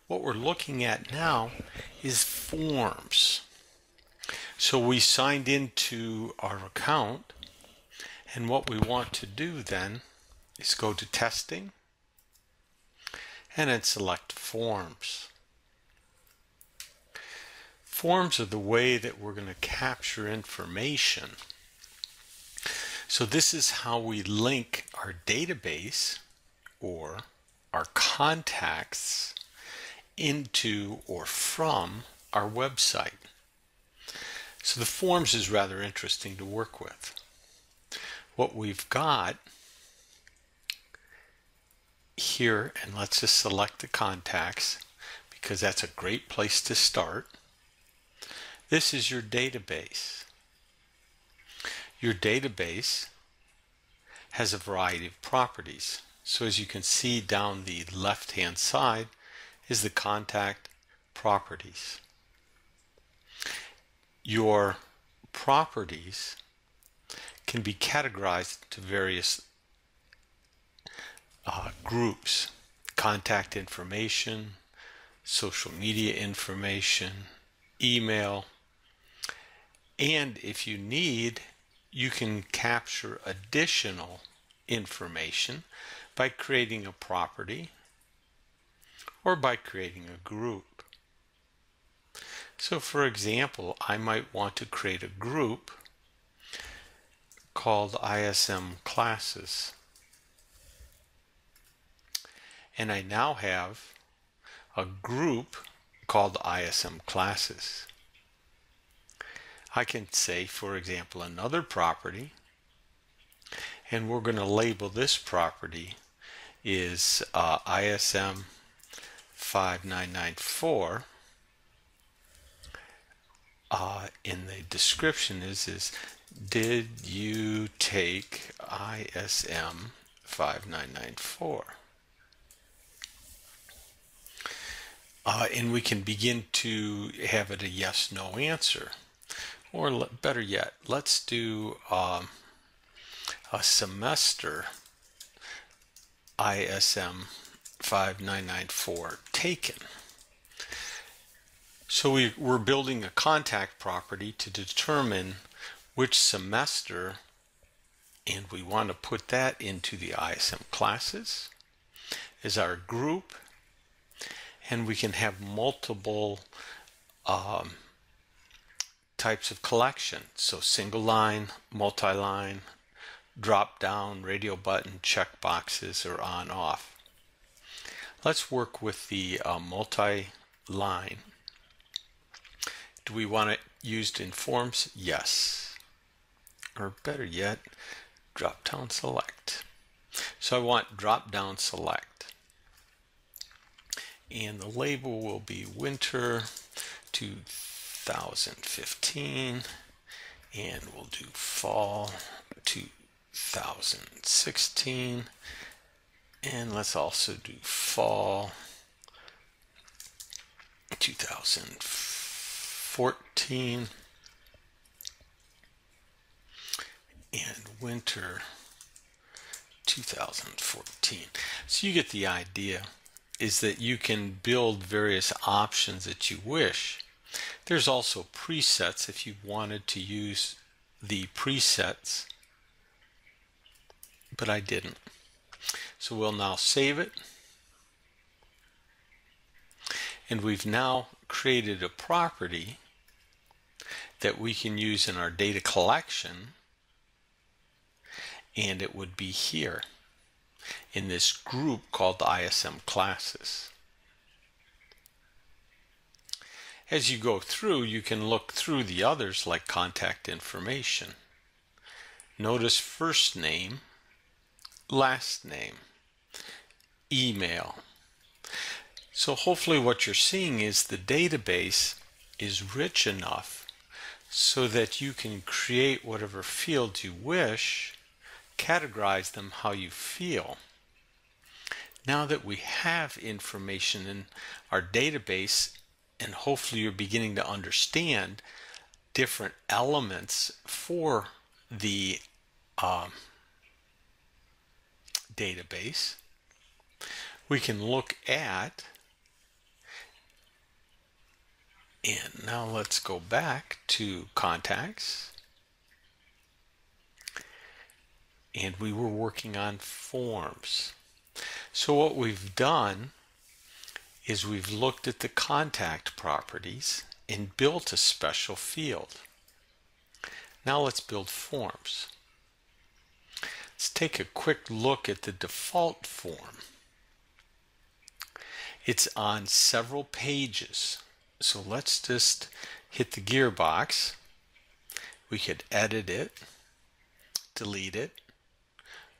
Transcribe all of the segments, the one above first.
what we're looking at now is forms. So we signed into our account, and what we want to do then is go to testing and then select forms. Forms are the way that we're going to capture information. So this is how we link our database or our contacts into or from our website. So the forms is rather interesting to work with. What we've got here, and let's just select the contacts because that's a great place to start. This is your database. Your database has a variety of properties. So as you can see down the left-hand side is the contact properties. Your properties can be categorized to various groups: contact information, social media information, email, and if you need, you can capture additional information by creating a property or by creating a group. So for example, I might want to create a group called ISM classes. And I now have a group called ISM classes. I can say, for example, another property, and we're going to label this property is ISM 5994. In the description is did you take ISM 5994? And we can begin to have it a yes/no answer. Or better yet, let's do a semester ISM 5994 taken. So we're building a contact property to determine which semester, and we want to put that into the ISM classes as our group, and we can have multiple types of collection. So single line, multi-line, drop down, radio button, check boxes, or on off. Let's work with the multi-line. Do we want it used in forms? Yes. Or better yet, drop down select. So I want drop down select. And the label will be winter 2015, and we'll do fall 2016, and let's also do fall 2014 and winter 2014. So you get the idea, is that you can build various options that you wish. There's also presets if you wanted to use the presets, but I didn't. So we'll now save it. And we've now created a property that we can use in our data collection, and it would be here in this group called ISM classes. As you go through, you can look through the others like contact information. Notice first name, last name, email. So hopefully what you're seeing is the database is rich enough so that you can create whatever fields you wish, categorize them how you feel. Now that we have information in our database, and hopefully you're beginning to understand different elements for the database, we can look at And now let's go back to contacts. And we were working on forms. So what we've done is we've looked at the contact properties and built a special field. Now let's build forms. Let's take a quick look at the default form. It's on several pages. So let's just hit the gearbox. We could edit it, delete it,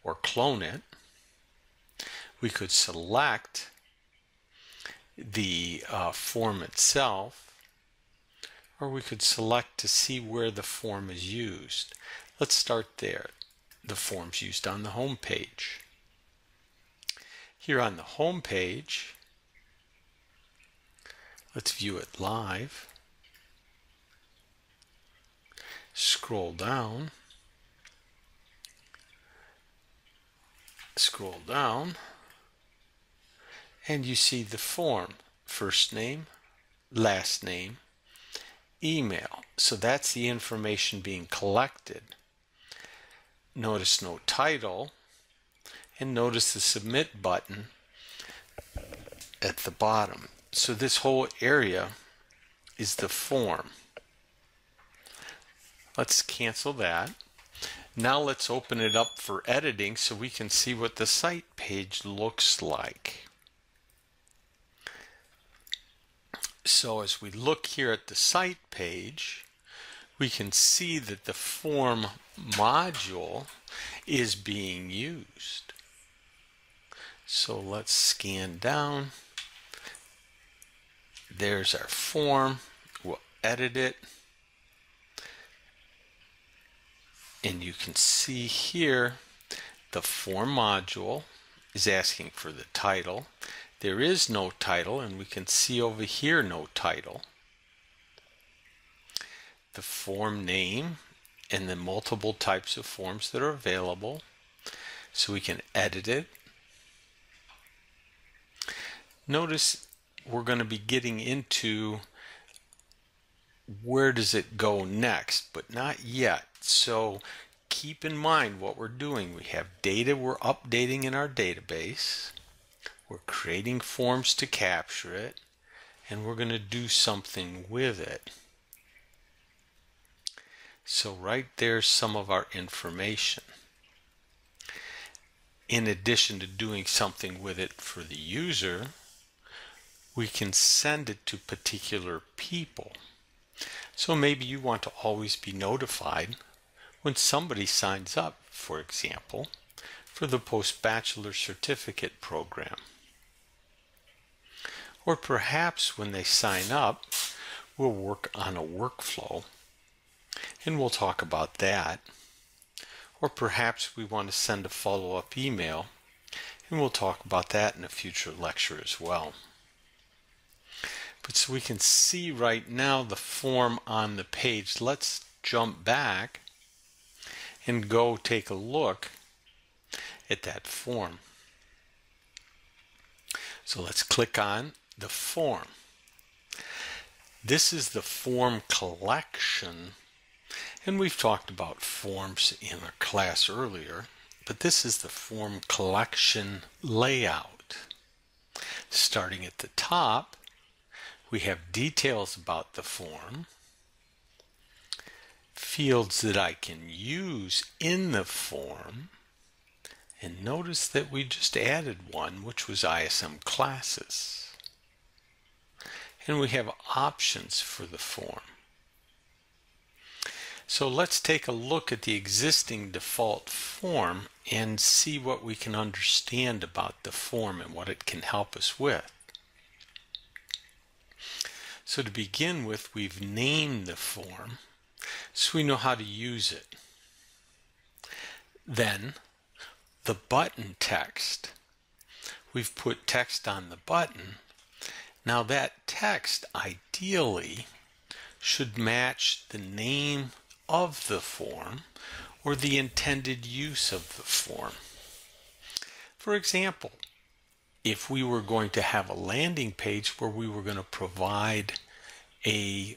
or clone it. We could select the form itself, or we could select to see where the form is used. Let's start there. The form's used on the home page. Here on the home page, let's view it live. Scroll down. Scroll down. And you see the form. First name, last name, email. So that's the information being collected. Notice no title. And notice the submit button at the bottom. So this whole area is the form. Let's cancel that. Now let's open it up for editing so we can see what the site page looks like. So as we look here at the site page, we can see that the form module is being used. So let's scan down. There's our form. We'll edit it. And you can see here the form module is asking for the title. There is no title, and we can see over here no title. The form name and the multiple types of forms that are available. So we can edit it. Notice we're going to be getting into where does it go next, but not yet. So keep in mind what we're doing. We have data we're updating in our database. We're creating forms to capture it, and we're going to do something with it. So right there's some of our information. In addition to doing something with it for the user, we can send it to particular people. So maybe you want to always be notified when somebody signs up, for example, for the post-bachelor certificate program. Or perhaps when they sign up, we'll work on a workflow, and we'll talk about that. Or perhaps we want to send a follow-up email, and we'll talk about that in a future lecture as well. But so we can see right now the form on the page. Let's jump back and go take a look at that form. So let's click on the form. This is the form collection, and we've talked about forms in a class earlier, but this is the form collection layout. Starting at the top, we have details about the form, fields that I can use in the form, and notice that we just added one, which was ISM classes. And we have options for the form. So let's take a look at the existing default form and see what we can understand about the form and what it can help us with. So to begin with, we've named the form so we know how to use it. Then the button text. We've put text on the button. Now that text ideally should match the name of the form or the intended use of the form. For example, if we were going to have a landing page where we were going to provide a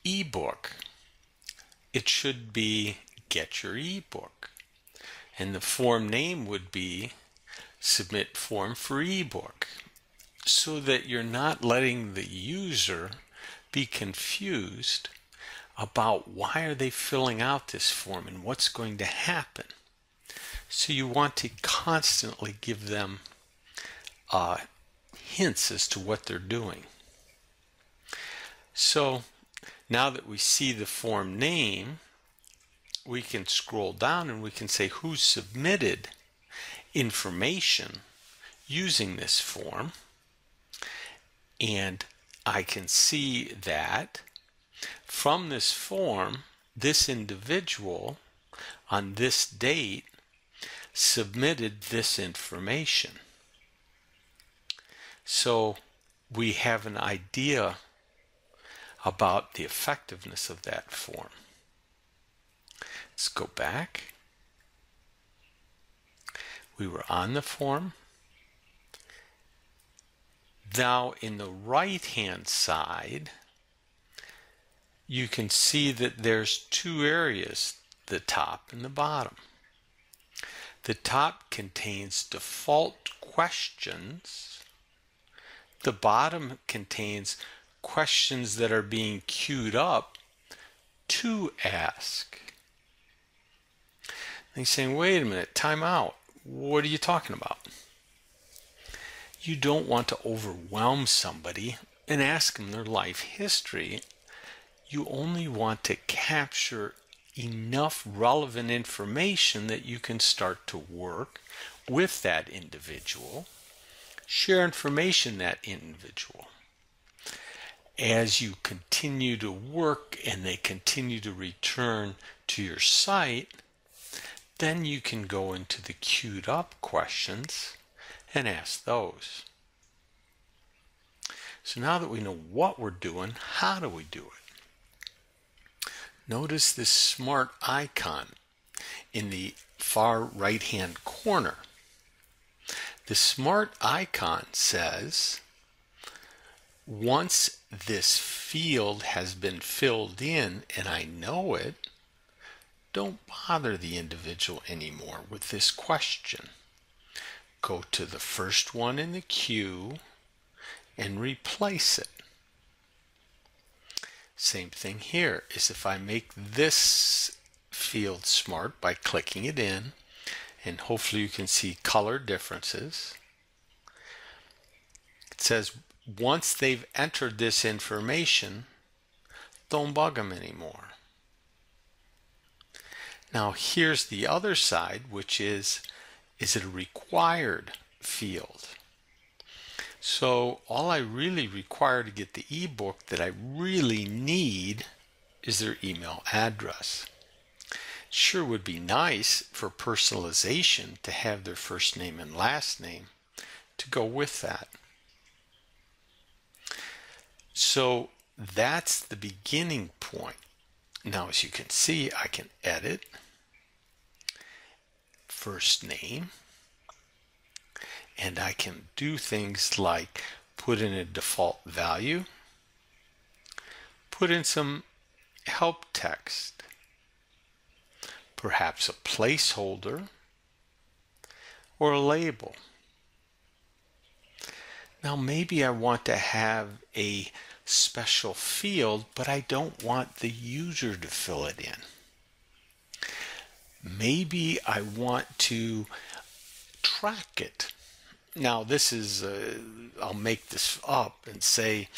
ebook, it should be get your ebook. And the form name would be submit form for ebook, so that you're not letting the user be confused about why are they filling out this form and what's going to happen. So you want to constantly give them hints as to what they're doing. So now that we see the form name, we can scroll down and we can say who submitted information using this form. And I can see that from this form, this individual on this date submitted this information. So we have an idea about the effectiveness of that form. Let's go back. We were on the form. Now in the right-hand side, you can see that there's two areas, the top and the bottom. The top contains default questions. The bottom contains questions that are being queued up to ask. And he's saying, wait a minute, time out. What are you talking about? You don't want to overwhelm somebody and ask them their life history. You only want to capture enough relevant information that you can start to work with that individual, share information that individual. As you continue to work and they continue to return to your site, then you can go into the queued up questions and ask those. So now that we know what we're doing, how do we do it? Notice this smart icon in the far right-hand corner. The smart icon says, once this field has been filled in and I know it, don't bother the individual anymore with this question. Go to the first one in the queue and replace it. Same thing here is if I make this field smart by clicking it in, and hopefully you can see color differences. It says once they've entered this information, don't bug them anymore. Now here's the other side, which is it a required field? So all I really require to get the ebook that I really need is their email address. Sure would be nice for personalization to have their first name and last name to go with that. So that's the beginning point. Now, as you can see, I can edit first name, and I can do things like put in a default value, put in some help text, perhaps a placeholder, or a label. Now maybe I want to have a special field, but I don't want the user to fill it in. Maybe I want to track it. Now this is, I'll make this up and say,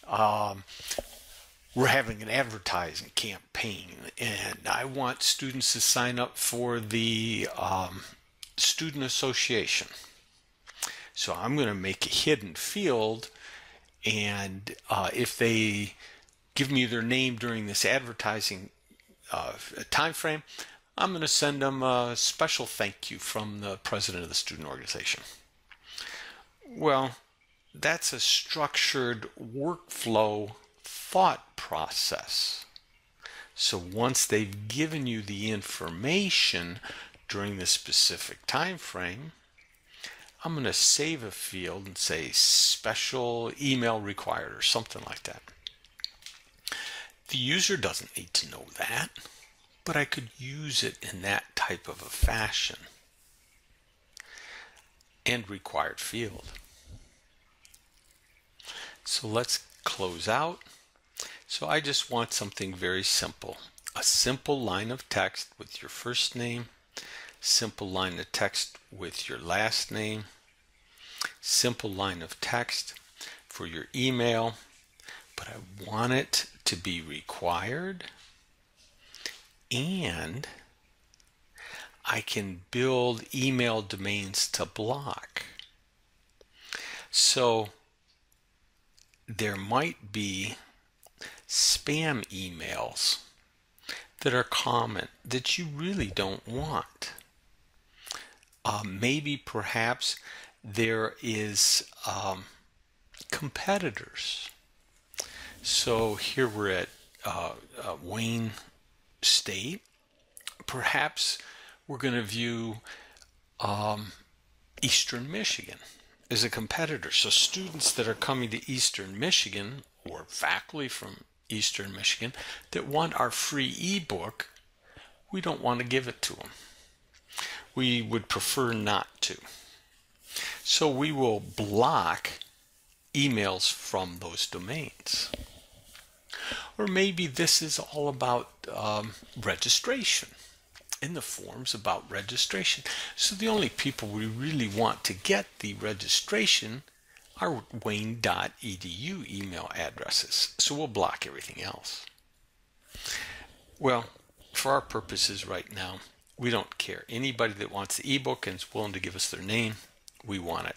we're having an advertising campaign and I want students to sign up for the student association. So I'm going to make a hidden field, and if they give me their name during this advertising time frame, I'm going to send them a special thank you from the president of the student organization. Well, that's a structured workflow thought process. So once they've given you the information during this specific time frame, I'm going to save a field and say special email required or something like that. The user doesn't need to know that, but I could use it in that type of a fashion. And required field. So let's close out. So I just want something very simple. A simple line of text with your first name, simple line of text with your last name, simple line of text for your email, but I want it to be required, and I can build email domains to block. So there might be spam emails that are common that you really don't want. Maybe perhaps there is competitors. So here we're at Wayne State. Perhaps we're going to view Eastern Michigan as a competitor. So students that are coming to Eastern Michigan, or faculty from Eastern Michigan that want our free ebook, we don't want to give it to them. We would prefer not to. So we will block emails from those domains. Or maybe this is all about registration. In the forms about registration. So the only people we really want to get the registration are wayne.edu email addresses. So we'll block everything else. Well, for our purposes right now, we don't care. Anybody that wants the ebook and is willing to give us their name, we want it.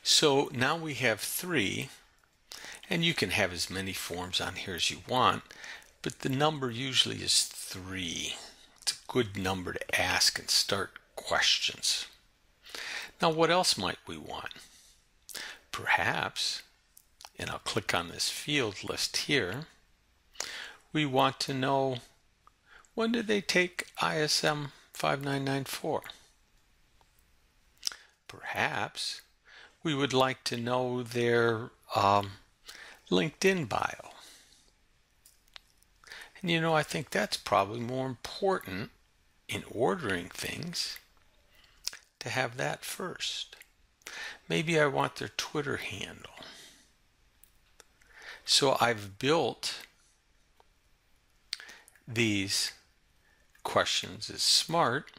So now we have 3, and you can have as many forms on here as you want, but the number usually is 3. It's a good number to ask and start questions. Now, what else might we want? Perhaps, and I'll click on this field list here, we want to know, when did they take ISM 5994? Perhaps we would like to know their LinkedIn bio. And you know, I think that's probably more important in ordering things to have that first. Maybe I want their Twitter handle. So I've built these questions as smart.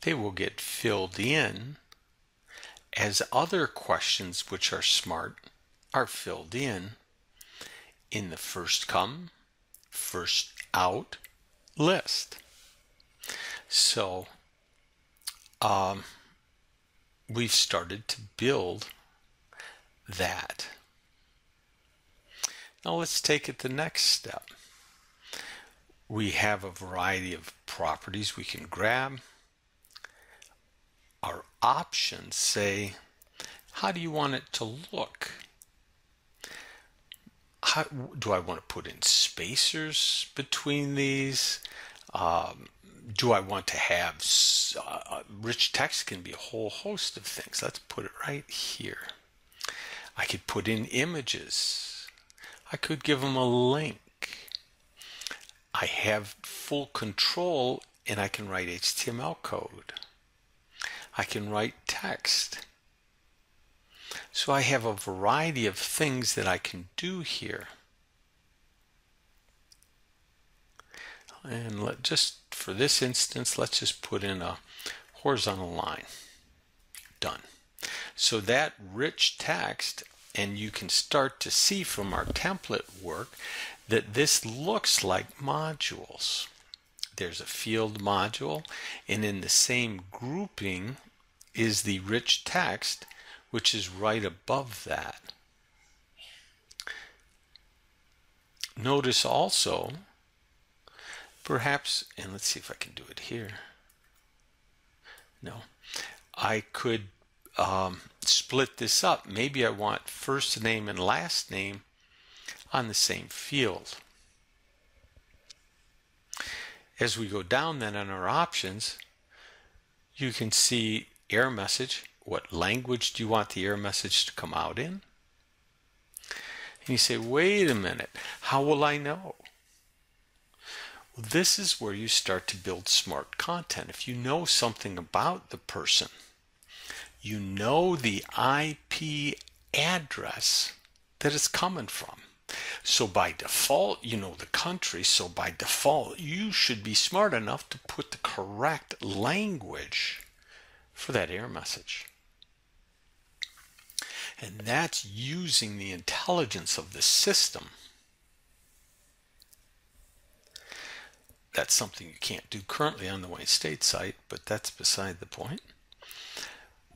They will get filled in as other questions which are smart are filled in the first come, first out list. So we've started to build that. Now let's take it the next step. We have a variety of properties we can grab. Our options say, how do you want it to look? How, do I want to put in spacers between these? Do I want to have rich text? Can be a whole host of things. Let's put it right here. I could put in images. I could give them a link. I have full control, and I can write HTML code. I can write text. So I have a variety of things that I can do here. And just for this instance, let's just put in a horizontal line. Done. So that rich text, and you can start to see from our template work that this looks like modules. There's a field module, and in the same grouping is the rich text, which is right above that. Notice also, perhaps, and let's see if I can do it here. No, I could split this up. Maybe I want first name and last name on the same field. As we go down then on our options, you can see error message. What language do you want the error message to come out in? And you say, wait a minute, how will I know? Well, this is where you start to build smart content. If you know something about the person, you know the IP address that it's coming from. So by default, you know the country. So by default, you should be smart enough to put the correct language for that error message. And that's using the intelligence of the system. That's something you can't do currently on the Wayne State site, but that's beside the point.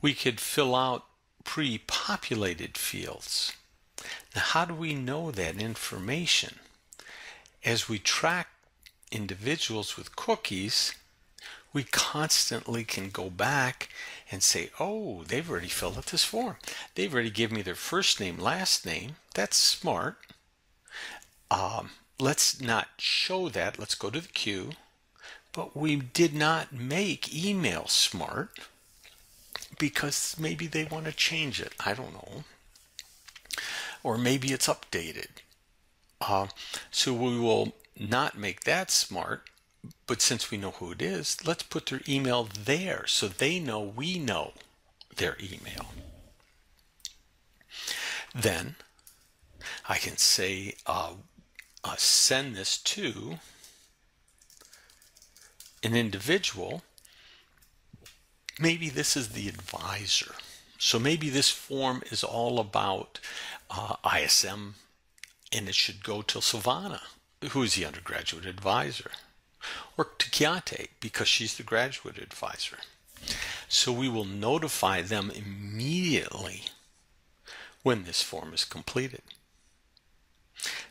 We could fill out pre-populated fields. Now, how do we know that information? As we track individuals with cookies, we constantly can go back and say, oh, they've already filled out this form. They've already given me their first name, last name. That's smart. Let's not show that. Let's go to the queue. But we did not make email smart because maybe they want to change it. I don't know. Or maybe it's updated. So we will not make that smart. But since we know who it is, let's put their email there so they know we know their email. Then I can say, send this to an individual. Maybe this is the advisor. So maybe this form is all about ISM, and it should go to Silvana, who is the undergraduate advisor, or to Kiate, because she's the graduate advisor. So we will notify them immediately when this form is completed.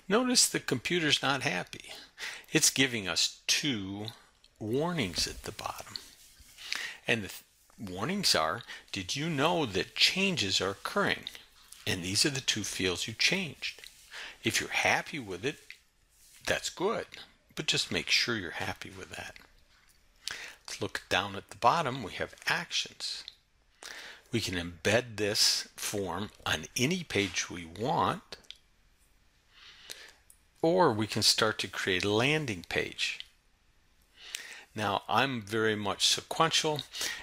Notice the computer's not happy. It's giving us 2 warnings at the bottom. And the warnings are, did you know that changes are occurring? And these are the 2 fields you changed. If you're happy with it, that's good. But just make sure you're happy with that. Let's look down at the bottom. We have actions. We can embed this form on any page we want, or we can start to create a landing page. Now, I'm very much sequential,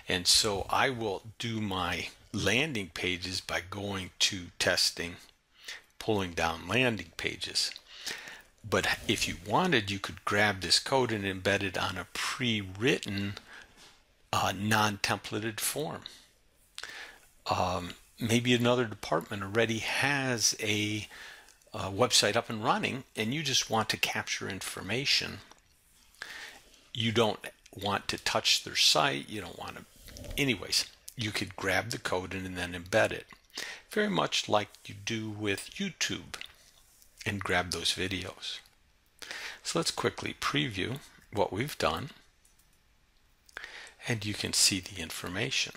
and so I will do my landing pages by going to testing, pulling down landing pages. But if you wanted, you could grab this code and embed it on a pre-written, non-templated form. Maybe another department already has a website up and running, and you just want to capture information. You don't want to touch their site. You don't want to. Anyways, you could grab the code and then embed it. Very much like you do with YouTube, and grab those videos. So let's quickly preview what we've done, and you can see the information.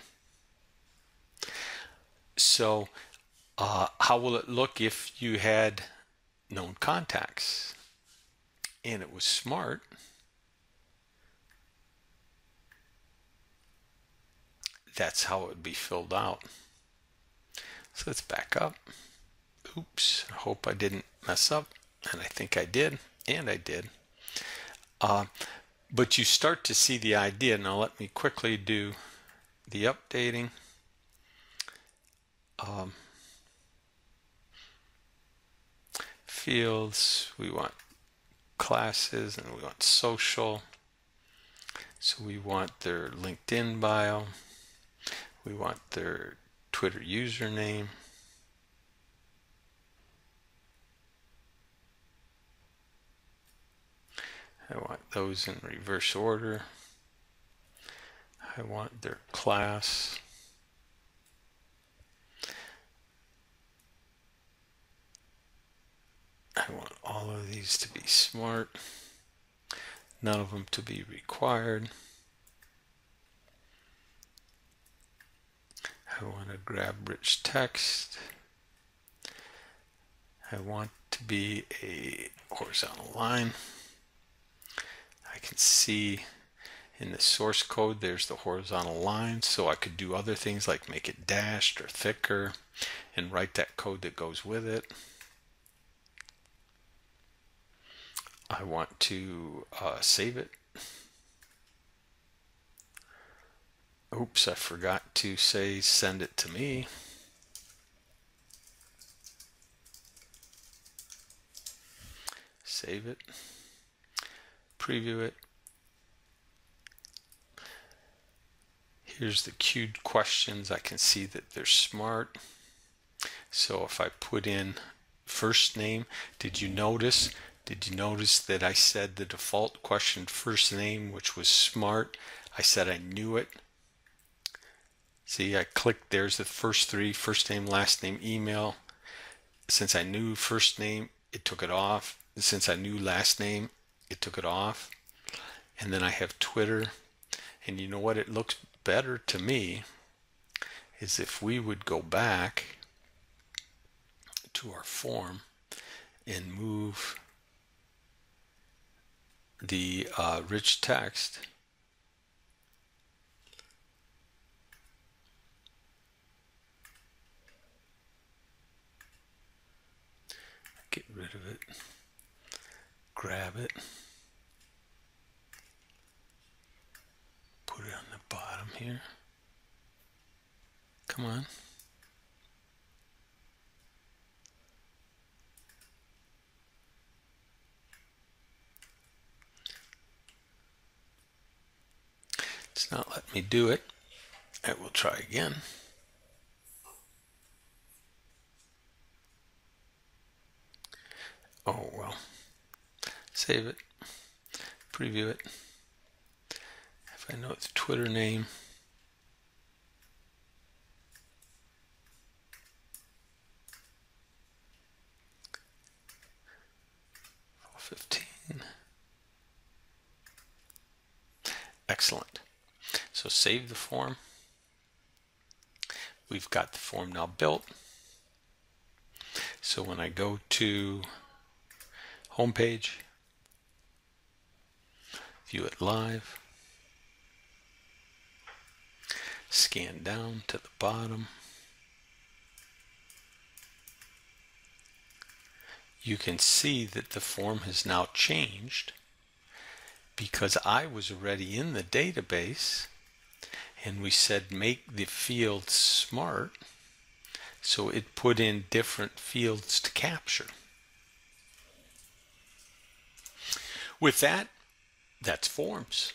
So how will it look if you had known contacts and it was smart? That's how it would be filled out. So let's back up. Oops, I hope I didn't mess up, and I think I did, and I did. But you start to see the idea. Now let me quickly do the updating. Fields, we want classes, and we want social. So we want their LinkedIn bio. We want their Twitter username. I want those in reverse order. I want their class. I want all of these to be smart, none of them to be required. I want to grab rich text. I want to be a horizontal line. I can see in the source code there's the horizontal line, so I could do other things like make it dashed or thicker and write that code that goes with it. I want to save it. Oops, I forgot to say send it to me. Save it, preview it. Here's the queued questions. I can see that they're smart. So if I put in first name, did you notice that I said the default question first name, which was smart? I said I knew it. See, I clicked, there's the first three, first name, last name, email. Since I knew first name, it took it off. Since I knew last name, it took it off. And then I have Twitter. And you know what? It looks better to me is if we would go back to our form and move the rich text get rid of it, grab it, put it on the bottom here. Come on. It's not letting me do it. I will try again. Oh well. Save it. Preview it. If I know its Twitter name. Fall 15. Excellent. So save the form. We've got the form now built. So when I go to homepage, view it live, scan down to the bottom, you can see that the form has now changed because I was already in the database and we said make the field smart, so it put in different fields to capture. With that, that's forms.